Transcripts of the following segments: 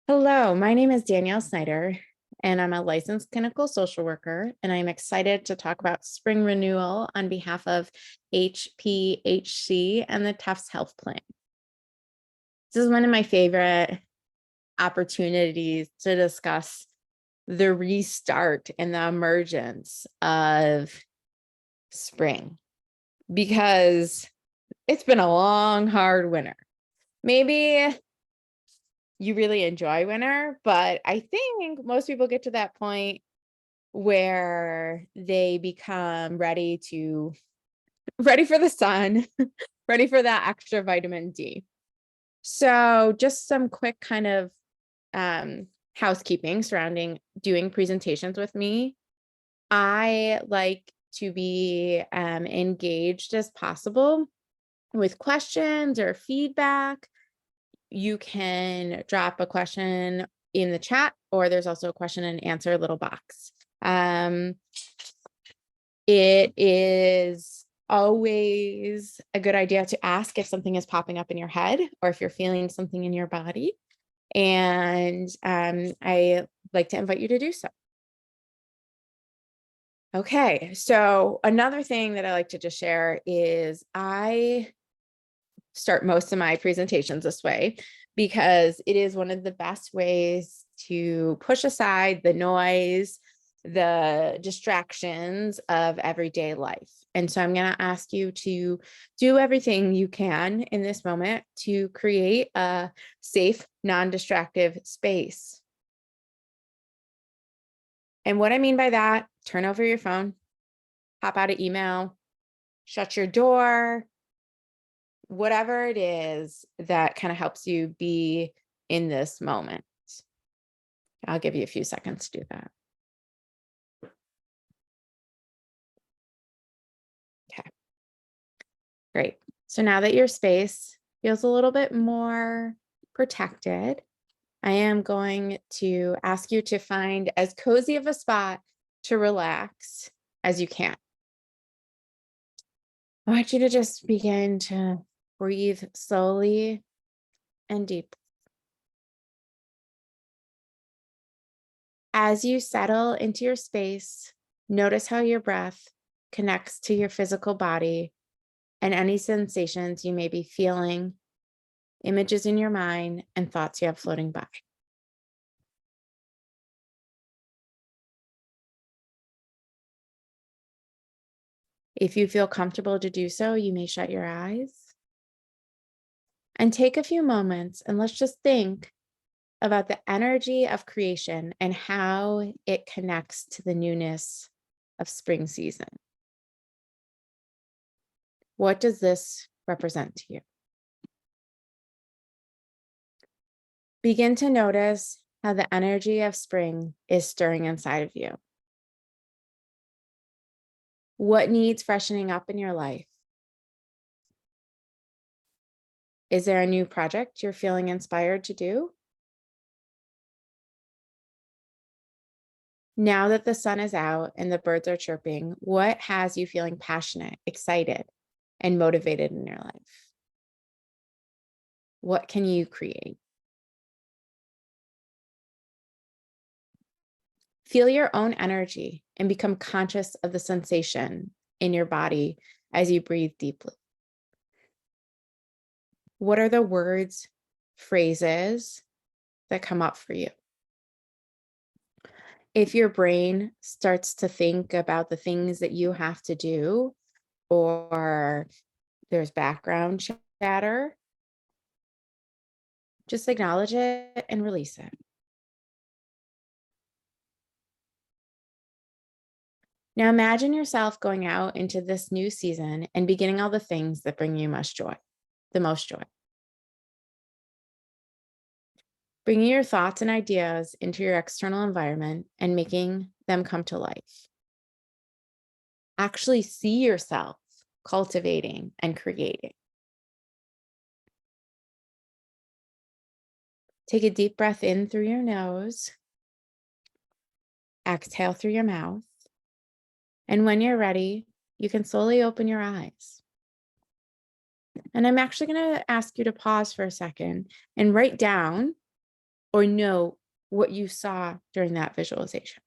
Hello, my name is Danielle Snyder, and I'm a licensed clinical social worker, and I'm excited to talk about spring renewal on behalf of HPHC and the Tufts Health Plan. This is one of my favorite opportunities to discuss the restart and the emergence of spring, because it's been a long, hard winter. Maybe you really enjoy winter, but I think most people get to that point where they become ready for the sun, ready for that extra vitamin D. So just some quick kind of housekeeping surrounding doing presentations with me. I like to be engaged as possible with questions or feedback. You can drop a question in the chat, or there's also a question and answer little box. It is always a good idea to ask if something is popping up in your head or if you're feeling something in your body. And I like to invite you to do so. Okay, so another thing that I like to just share is I start most of my presentations this way because it is one of the best ways to push aside the noise, the distractions of everyday life. And so I'm going to ask you to do everything you can in this moment to create a safe, non-distractive space. And what I mean by that, turn over your phone, pop out of email, shut your door, whatever it is that kind of helps you be in this moment. I'll give you a few seconds to do that. Okay, great. So now that your space feels a little bit more protected, I am going to ask you to find as cozy of a spot to relax as you can. I want you to just begin to breathe slowly and deep. As you settle into your space, notice how your breath connects to your physical body and any sensations you may be feeling, images in your mind, and thoughts you have floating by. If you feel comfortable to do so, you may shut your eyes and take a few moments and let's just think about the energy of creation and how it connects to the newness of spring season. What does this represent to you? Begin to notice how the energy of spring is stirring inside of you. What needs freshening up in your life? Is there a new project you're feeling inspired to do? Now that the sun is out and the birds are chirping, what has you feeling passionate, excited, and motivated in your life? What can you create? Feel your own energy and become conscious of the sensation in your body as you breathe deeply. What are the words, phrases that come up for you? If your brain starts to think about the things that you have to do, or there's background chatter, just acknowledge it and release it. Now imagine yourself going out into this new season and beginning all the things that bring you the most joy. Bringing your thoughts and ideas into your external environment and making them come to life. Actually see yourself cultivating and creating. Take a deep breath in through your nose. Exhale through your mouth. And when you're ready, you can slowly open your eyes. And I'm actually going to ask you to pause for a second and write down or note what you saw during that visualization.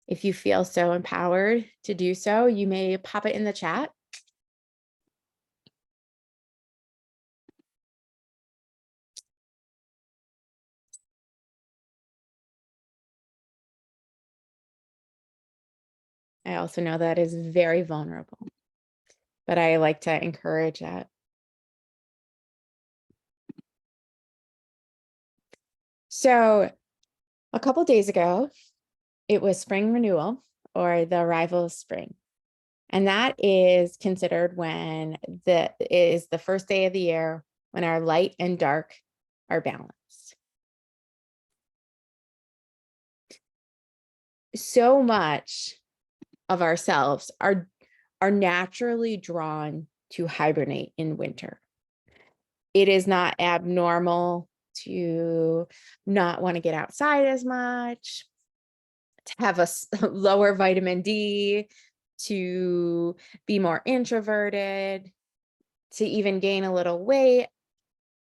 If you feel so empowered to do so, you may pop it in the chat. I also know that is very vulnerable, but I like to encourage it. So a couple days ago, it was spring renewal, or the arrival of spring. And that is considered when it is the first day of the year when our light and dark are balanced. So much of ourselves are naturally drawn to hibernate in winter. It is not abnormal to not want to get outside as much, to have a lower vitamin D, to be more introverted, to even gain a little weight.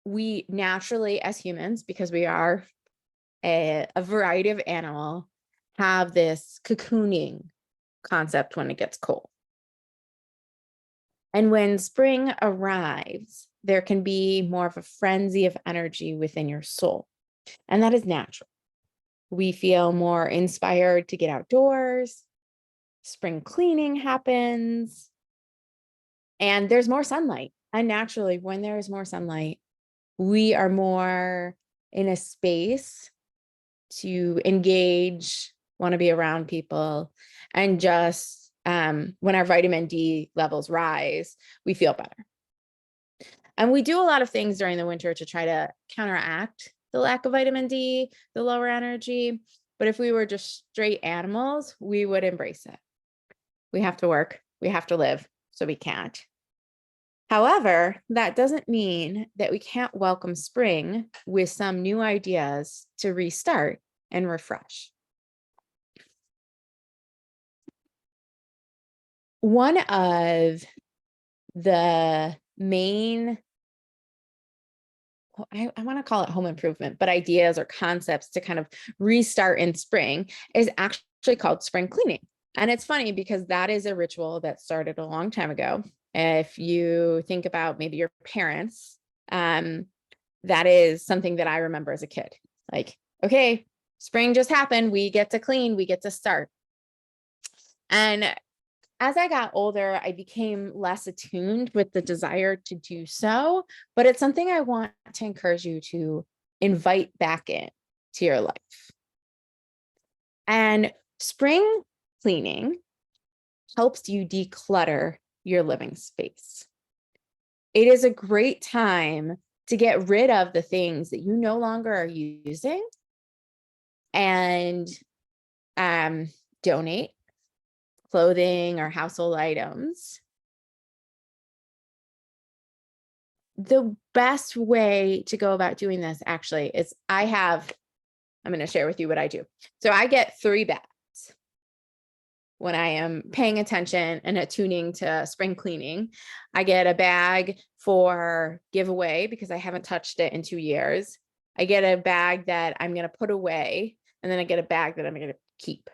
We naturally, as humans, because we are a variety of animal, have this cocooning concept when it gets cold. And when spring arrives, there can be more of a frenzy of energy within your soul. And that is natural. We feel more inspired to get outdoors. Spring cleaning happens. And there's more sunlight. And naturally, when there is more sunlight, we are more in a space to engage, want to be around people, and just when our vitamin D levels rise, we feel better. And we do a lot of things during the winter to try to counteract the lack of vitamin D, the lower energy. But if we were just straight animals, we would embrace it. We have to work, we have to live, so we can't. However, that doesn't mean that we can't welcome spring with some new ideas to restart and refresh. One of the main, I want to call it home improvement, but ideas or concepts to kind of restart in spring is actually called spring cleaning. And it's funny because that is a ritual that started a long time ago. If you think about maybe your parents, that is something that I remember as a kid. Like, okay, spring just happened. We get to clean, we get to start. And as I got older, I became less attuned with the desire to do so, but it's something I want to encourage you to invite back in to your life. And spring cleaning helps you declutter your living space. It is a great time to get rid of the things that you no longer are using and donate clothing or household items. The best way to go about doing this actually is I'm going to share with you what I do. So I get 3 bags when I am paying attention and attuning to spring cleaning. I get a bag for giveaway because I haven't touched it in 2 years. I get a bag that I'm going to put away, and then I get a bag that I'm going to keep.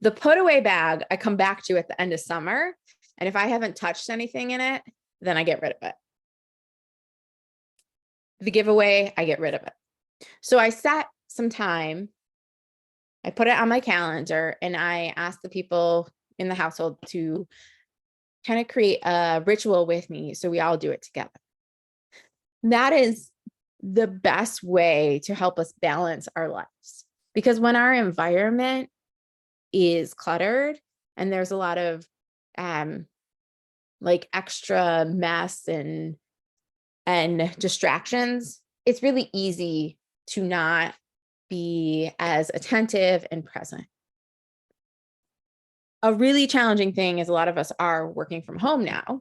The put away bag, I come back to at the end of summer. And if I haven't touched anything in it, then I get rid of it. The giveaway, I get rid of it. So I set some time, I put it on my calendar, and I ask the people in the household to kind of create a ritual with me so we all do it together. That is the best way to help us balance our lives. Because when our environment is cluttered and there's a lot of like extra mess and distractions, it's really easy to not be as attentive and present. A really challenging thing is a lot of us are working from home now.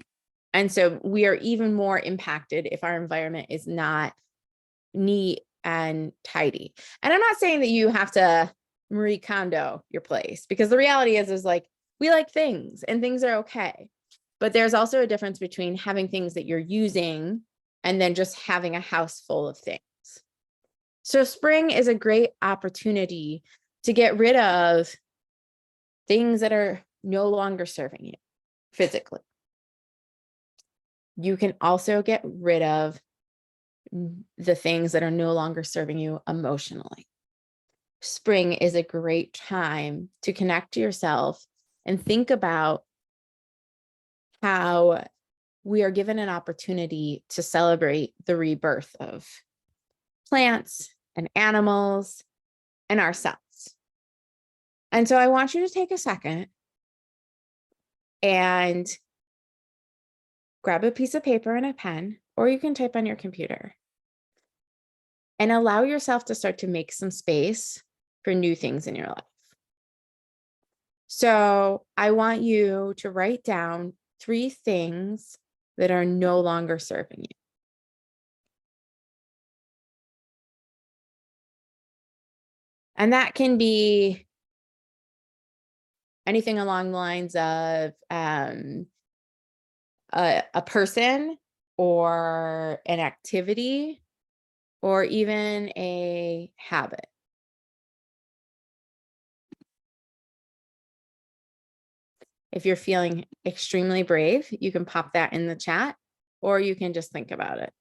And so we are even more impacted if our environment is not neat and tidy. And I'm not saying that you have to Marie Kondo your place, because the reality is like, we like things and things are okay. But there's also a difference between having things that you're using and then just having a house full of things. So spring is a great opportunity to get rid of things that are no longer serving you physically. You can also get rid of the things that are no longer serving you emotionally. Spring is a great time to connect to yourself and think about how we are given an opportunity to celebrate the rebirth of plants and animals and ourselves. And so I want you to take a second and grab a piece of paper and a pen, or you can type on your computer, and allow yourself to start to make some space for new things in your life. So I want you to write down 3 things that are no longer serving you. And that can be anything along the lines of a person or an activity or even a habit. If you're feeling extremely brave, you can pop that in the chat, or you can just think about it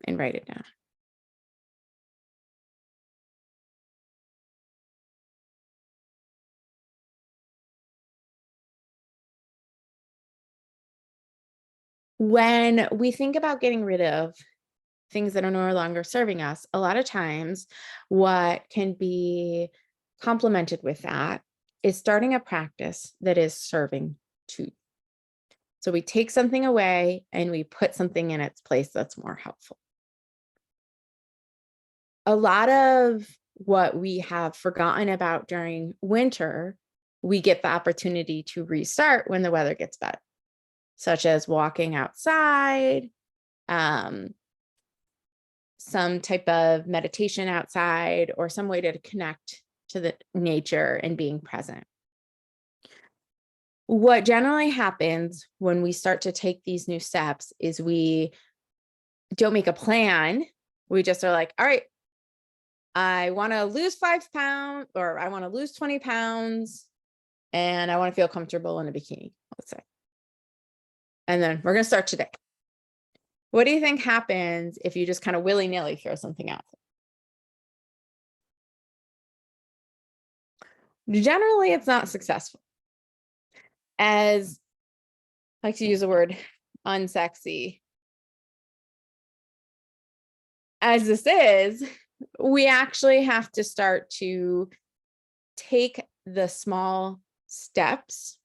and write it down. When we think about getting rid of things that are no longer serving us, a lot of times what can be complemented with that is starting a practice that is serving to you. So we take something away and we put something in its place that's more helpful. A lot of what we have forgotten about during winter, we get the opportunity to restart when the weather gets better, such as walking outside, some type of meditation outside, or some way to connect to the nature and being present. What generally happens when we start to take these new steps is we don't make a plan. We just are like, all right, I want to lose 5 pounds, or I want to lose 20 pounds, and I want to feel comfortable in a bikini, let's say. And then we're going to start today. What do you think happens if you just kind of willy-nilly throw something out? Generally, it's not successful. As I like to use the word unsexy as this is, we actually have to start to take the small steps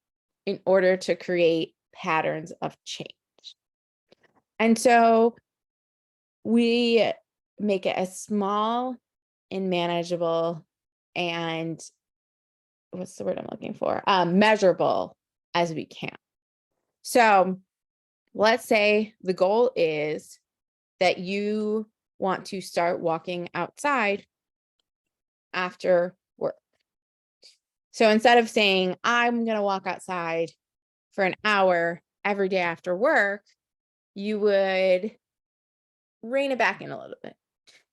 in order to create patterns of change. And so we make it as small and manageable and what's the word I'm looking for? Measurable as we can. So let's say the goal is that you want to start walking outside after work. So instead of saying, I'm going to walk outside for an hour every day after work, you would rein it back in a little bit.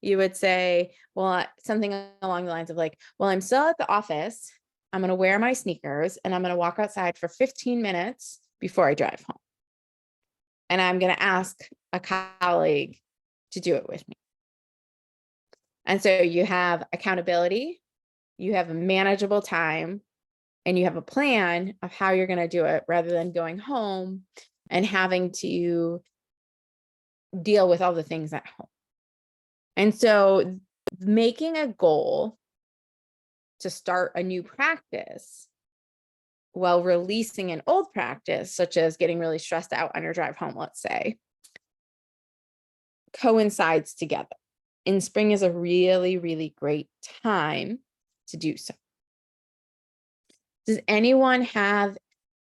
You would say, well, something along the lines of like, well, I'm still at the office. I'm going to wear my sneakers and I'm going to walk outside for 15 minutes before I drive home. And I'm going to ask a colleague to do it with me. And so you have accountability, you have a manageable time, and you have a plan of how you're going to do it rather than going home and having to deal with all the things at home. And so making a goal to start a new practice while releasing an old practice, such as getting really stressed out on your drive home, let's say, coincides together. And spring is a really, really great time to do so. Does anyone have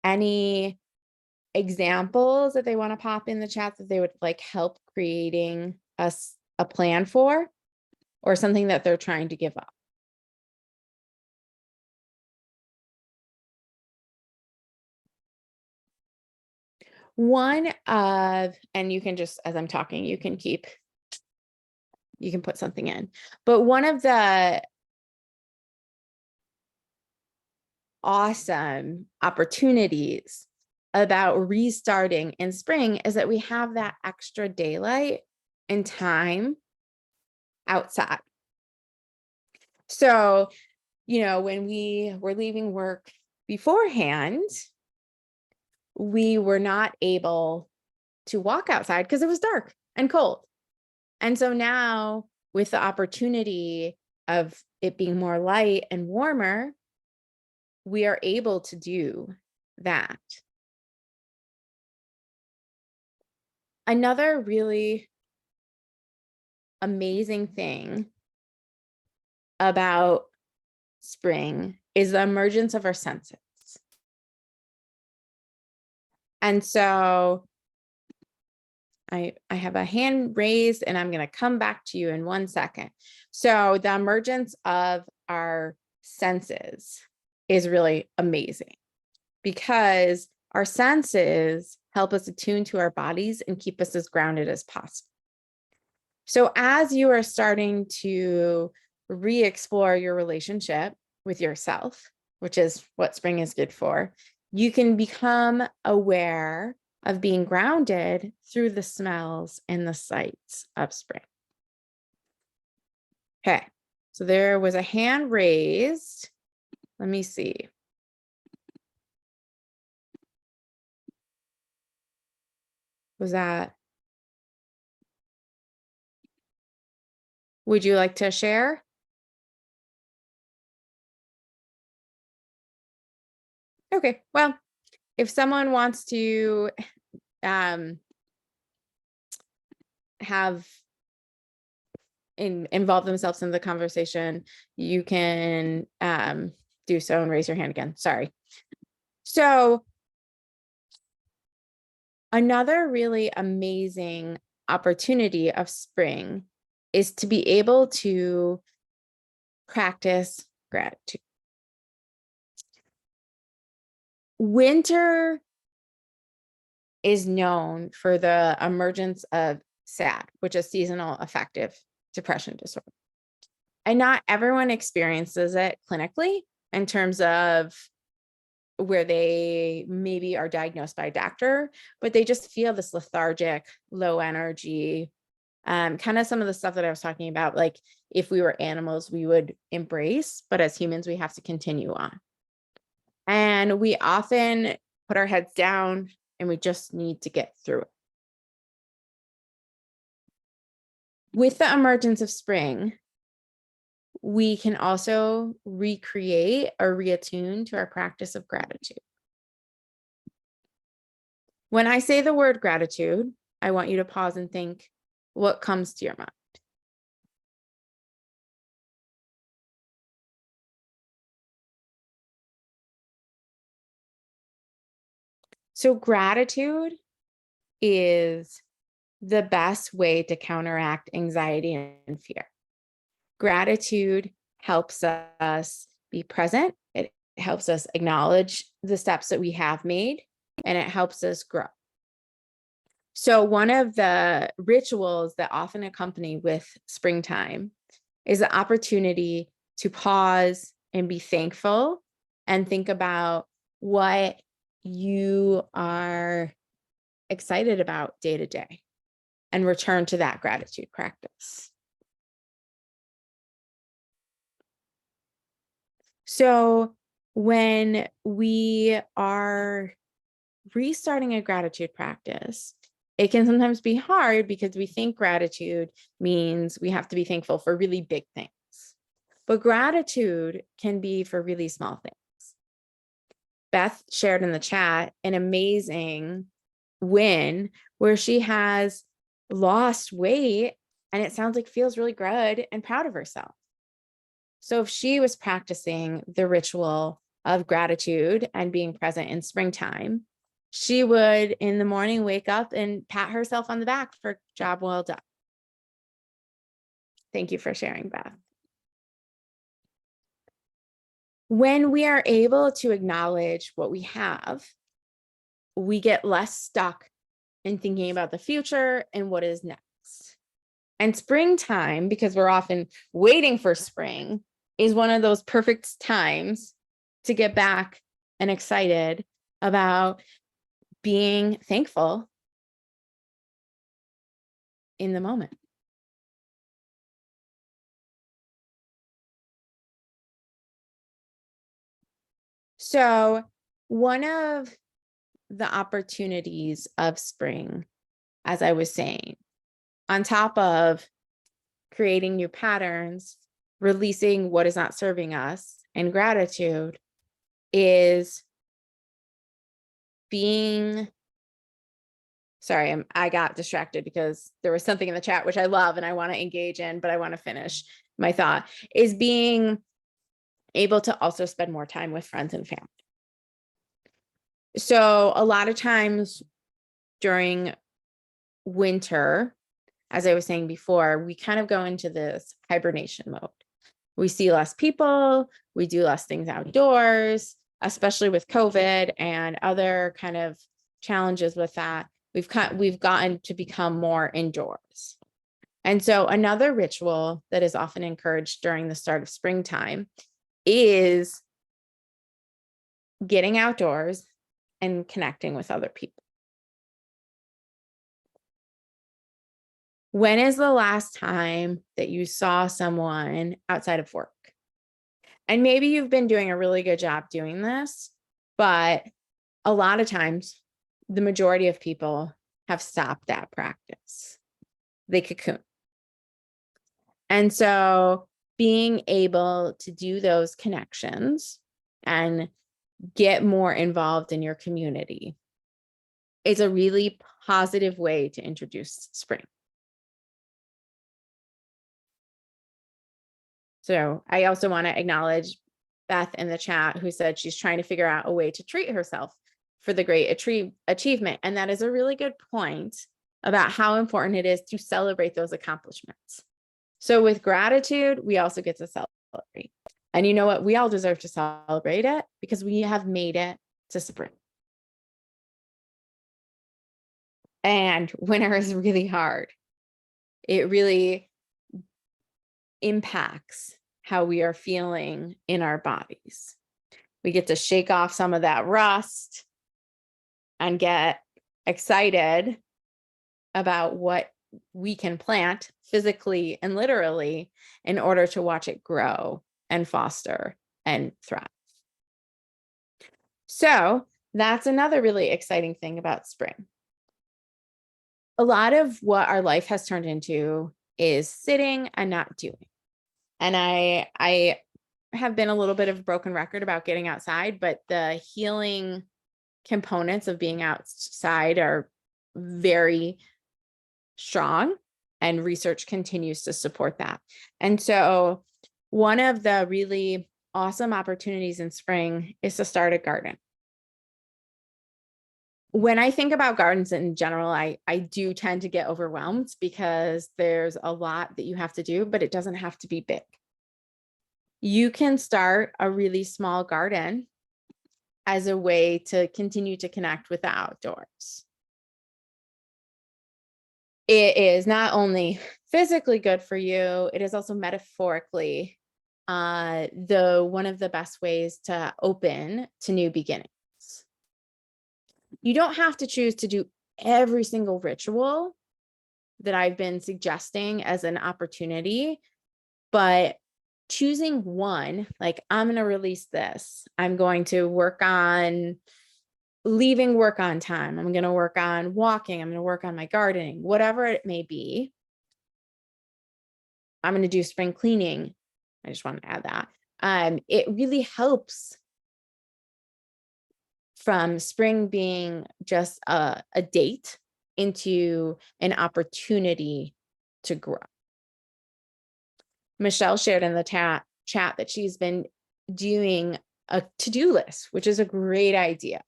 any examples that they want to pop in the chat that they would like help creating a plan for? or something that they're trying to give up. One of, and you can just, as I'm talking, you can put something in, but one of the awesome opportunities about restarting in spring is that we have that extra daylight and time outside. So, when we were leaving work beforehand, we were not able to walk outside because it was dark and cold. And so now, with the opportunity of it being more light and warmer, we are able to do that. Another really amazing thing about spring is the emergence of our senses. And so I have a hand raised, and I'm going to come back to you in 1 second. So the emergence of our senses is really amazing because our senses help us attune to our bodies and keep us as grounded as possible. So as you are starting to re-explore your relationship with yourself, which is what spring is good for, you can become aware of being grounded through the smells and the sights of spring. Okay, so there was a hand raised. Let me see. Was that? Would you like to share? Okay, well, if someone wants to involve themselves in the conversation, you can do so and raise your hand again. Sorry. So another really amazing opportunity of spring is to be able to practice gratitude. Winter is known for the emergence of SAD, which is seasonal affective depression disorder. And not everyone experiences it clinically in terms of where they maybe are diagnosed by a doctor, but they just feel this lethargic, low energy, kind of some of the stuff that I was talking about, like if we were animals, we would embrace, but as humans, we have to continue on. And we often put our heads down and we just need to get through it. With the emergence of spring, we can also recreate or reattune to our practice of gratitude. When I say the word gratitude, I want you to pause and think what comes to your mind. So gratitude is the best way to counteract anxiety and fear. Gratitude helps us be present. It helps us acknowledge the steps that we have made, and it helps us grow. So one of the rituals that often accompany with springtime is the opportunity to pause and be thankful and think about what you are excited about day to day and return to that gratitude practice. So when we are restarting a gratitude practice, it can sometimes be hard because we think gratitude means we have to be thankful for really big things. But gratitude can be for really small things. Beth shared in the chat an amazing win where she has lost weight and it sounds like feels really good and proud of herself. So if she was practicing the ritual of gratitude and being present in springtime, she would in the morning wake up and pat herself on the back for job well done. Thank you for sharing, Beth. When we are able to acknowledge what we have, we get less stuck in thinking about the future and what is next. And springtime, because we're often waiting for spring, is one of those perfect times to get back and excited about being thankful in the moment. So one of the opportunities of spring, as I was saying, on top of creating new patterns, releasing what is not serving us, and gratitude, is being, sorry, I got distracted because there was something in the chat, which I love and I want to engage in, but I want to finish my thought, is being able to also spend more time with friends and family. So a lot of times during winter, as I was saying before, we kind of go into this hibernation mode. We see less people, we do less things outdoors, especially with COVID and other kind of challenges with that. We've gotten to become more indoors. And so another ritual that is often encouraged during the start of springtime is getting outdoors and connecting with other people. When is the last time that you saw someone outside of work? And maybe you've been doing a really good job doing this, but a lot of times the majority of people have stopped that practice. They cocoon. And so being able to do those connections and get more involved in your community is a really positive way to introduce spring. So I also want to acknowledge Beth in the chat, who said she's trying to figure out a way to treat herself for the great achievement. And that is a really good point about how important it is to celebrate those accomplishments. So with gratitude, we also get to celebrate. And you know what? We all deserve to celebrate it because we have made it to spring. And winter is really hard. It really impacts how we are feeling in our bodies. We get to shake off some of that rust and get excited about what we can plant physically and literally in order to watch it grow and foster and thrive. So that's another really exciting thing about spring. A lot of what our life has turned into is sitting and not doing. And I have been a little bit of a broken record about getting outside, but the healing components of being outside are very strong, and research continues to support that. And so one of the really awesome opportunities in spring is to start a garden. When I think about gardens in general, I do tend to get overwhelmed because there's a lot that you have to do, but it doesn't have to be big. You can start a really small garden as a way to continue to connect with the outdoors. It is not only physically good for you, it is also metaphorically one of the best ways to open to new beginnings. You don't have to choose to do every single ritual that I've been suggesting as an opportunity, but choosing one, like I'm going to release this. I'm going to work on leaving work on time. I'm going to work on walking. I'm going to work on my gardening, whatever it may be. I'm going to do spring cleaning. I just want to add that. It really helps from spring being just a date into an opportunity to grow. Michelle shared in the chat that she's been doing a to-do list, which is a great idea.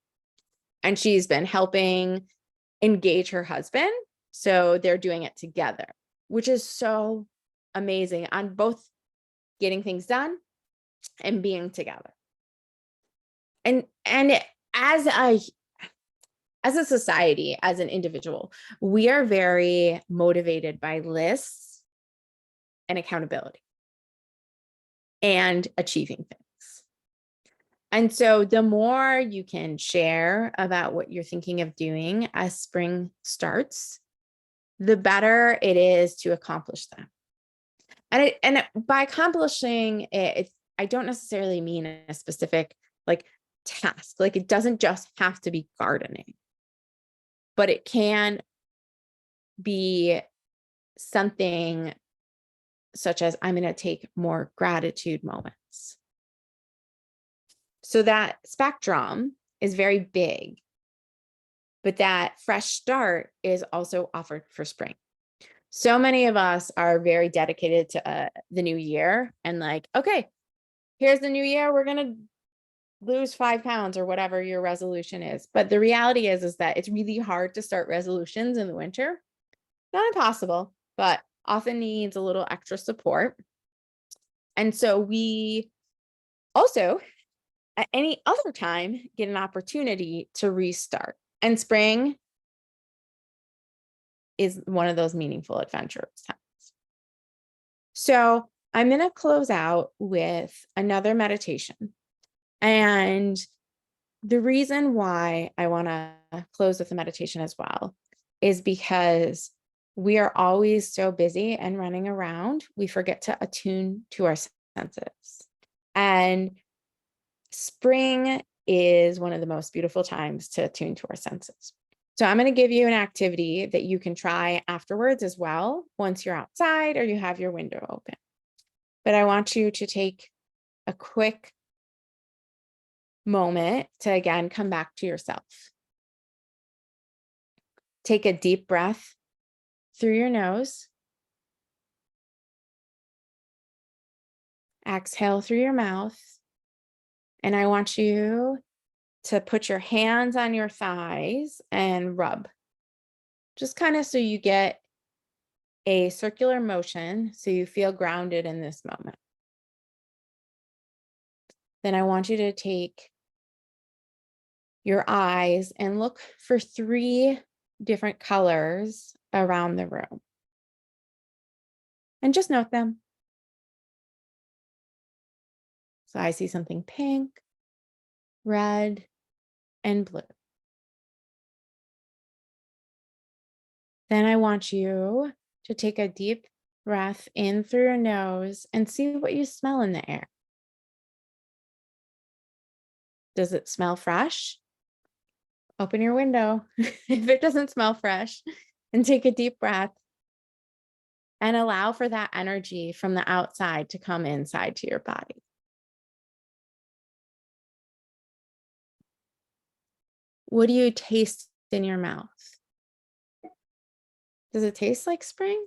And she's been helping engage her husband. So they're doing it together, which is so amazing on both getting things done and being together. And as a society, as an individual, we are very motivated by lists and accountability and achieving things. And so the more you can share about what you're thinking of doing as spring starts, the better it is to accomplish them. And by accomplishing it, I don't necessarily mean a specific like task. Like it doesn't just have to be gardening, but it can be something such as I'm going to take more gratitude moments. So that spectrum is very big, but that fresh start is also offered for spring. So many of us are very dedicated to the new year and like, okay, here's the new year. We're going to lose 5 pounds or whatever your resolution is. But the reality is that it's really hard to start resolutions in the winter. Not impossible, but often needs a little extra support. And so we also, at any other time, get an opportunity to restart. And spring is one of those meaningful adventurous times. So I'm going to close out with another meditation. And the reason why I want to close with a meditation as well is because we are always so busy and running around, we forget to attune to our senses. And spring is one of the most beautiful times to attune to our senses. So I'm going to give you an activity that you can try afterwards as well, once you're outside or you have your window open. But I want you to take a quick moment to again come back to yourself. Take a deep breath through your nose. Exhale through your mouth. And I want you to put your hands on your thighs and rub. Just kind of so you get a circular motion so you feel grounded in this moment. Then I want you to take your eyes and look for 3 different colors around the room. And just note them. So I see something pink, red, and blue. Then I want you to take a deep breath in through your nose and see what you smell in the air. Does it smell fresh? Open your window if it doesn't smell fresh and take a deep breath and allow for that energy from the outside to come inside to your body. What do you taste in your mouth? Does it taste like spring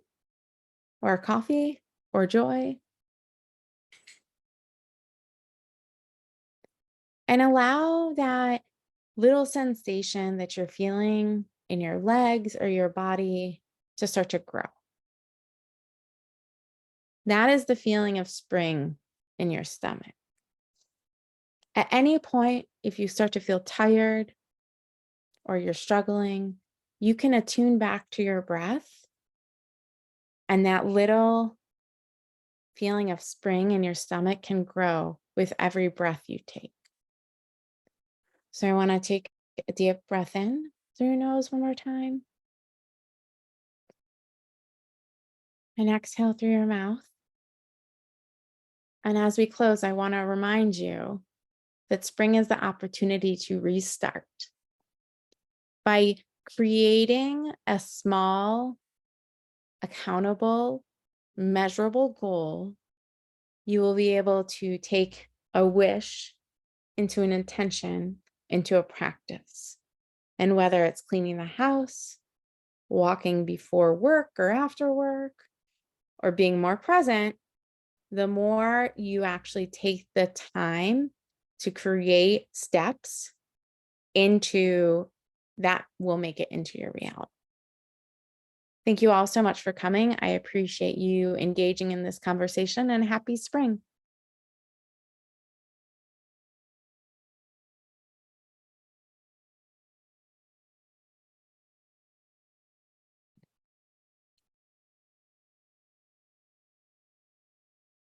or coffee or joy? And allow that little sensation that you're feeling in your legs or your body to start to grow. That is the feeling of spring in your stomach. At any point, if you start to feel tired or you're struggling, you can attune back to your breath, and that little feeling of spring in your stomach can grow with every breath you take. So I want to take a deep breath in through your nose one more time. And exhale through your mouth. And as we close, I want to remind you that spring is the opportunity to restart. By creating a small, accountable, measurable goal, you will be able to take a wish into an intention, into a practice. And whether it's cleaning the house, walking before work or after work, or being more present, the more you actually take the time to create steps into that will make it into your reality. Thank you all so much for coming. I appreciate you engaging in this conversation, and happy spring.